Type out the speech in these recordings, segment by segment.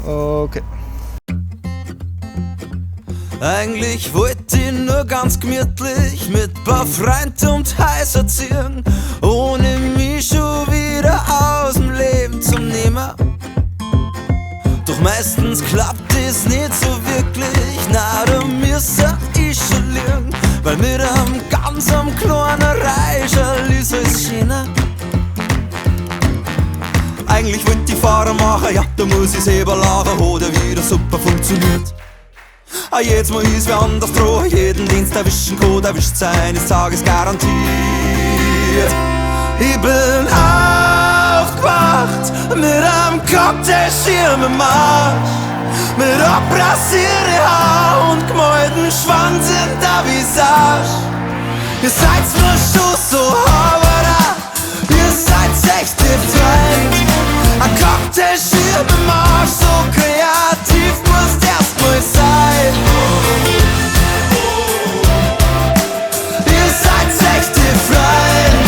Okay. Eigentlich wollte ich nur ganz gemütlich mit paar Freunden und Häuser ziehen, ohne mich schon wieder aus dem Leben zu nehmen. Doch meistens klappt es nicht so wirklich, na, da müsste ich schon liegen, weil mit einem ganz kleinen Reicherl ist alles schöner. Eigentlich wollte ich Fahrer machen, ja, da muss ich selber lachen, hat er wieder super funktioniert. Jedes Mal ist wer anders dran, jeden Dienst erwischen kann, erwischt's eines Tages garantiert. Ich bin aufgewacht mit einem Cocktailschirm im Arsch, mit abrasierte Haar und gemalten Schwanz in der Visage. Ihr seid mir schon so Haberer, ihr seid echte Freund. Ein Cocktailschirm im Arsch, so kreativ musst erstmal sein. Ihr seid echte Freund.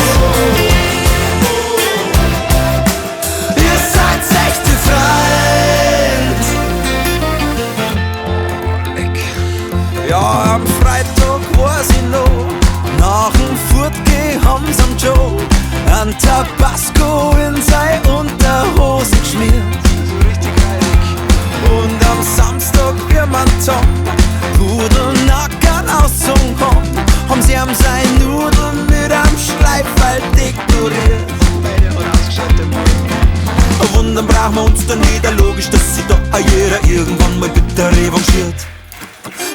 Ihr seid echte Freund. Ja, am Freitag war's ich noch, nach dem Fortgehen haben's am Joe ein Tabasco in sei Unterhose geschmiert. So richtig heilig. Und am Samstag, wie man Tom Pudelnackern ausgezogen hat, haben sie ihm seine Nudeln mit einem Schleifwall dekoriert. Beide hat ausgeschaut, der Mann. Wundern brauchen wir uns dann wieder, logisch, dass sich da jeder irgendwann mal bitte revanchiert.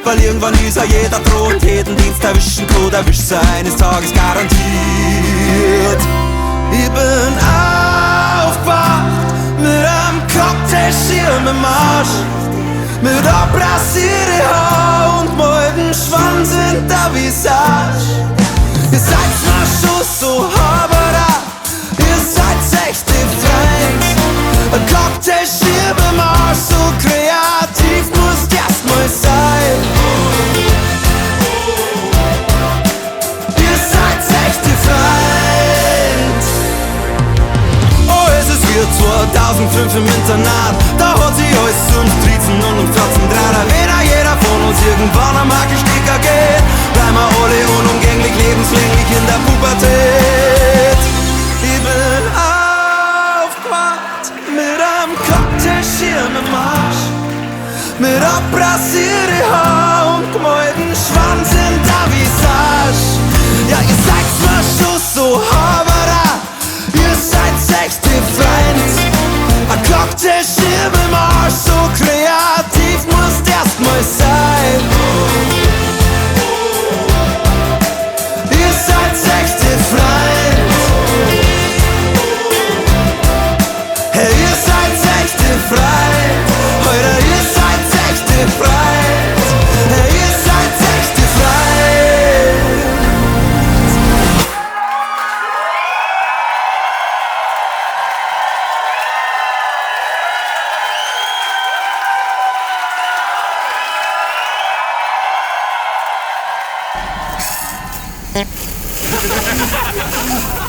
Weil irgendwann ist ja jeder droht, jeden Dienst erwischen kann, erwischt's eines Tages garantiert. Ich bin aufgewacht mit einem Cocktailschirm im Arsch, mit abrasierte Haar und malten Schwanz in der Visage. Ihr seid mir schon so Haberer, ihr seid echte Freund. Ein Cocktailschirm im Arsch, so kreativ musst erstmal sein. Ihr seid echte Freund. Oh, es ist wie 2005 im Internat, da hat sich alles ums Trizen und ums Trotzen dreht. Wenn jeder von uns irgendwann am Makelsticker geht, bleiben wir alle unumgänglich, lebenslänglich in der Pubertät. Ich bin aufgewacht mit einem Cocktailschirm im Arsch, mit abrasierte Haar und gemalten Schwanz in der Visage. Ja, ihr seid mir schon so Haberer, ihr seid echte Freund. Ein Cocktailschirm im Arsch, so kreativ musst erstmal sein. Ihr seid echte Freund. Hey, ihr seid echte Freund. Heute, ihr seid echte Freund. Hey, ihr seid echte Freund. Ha ha ha ha!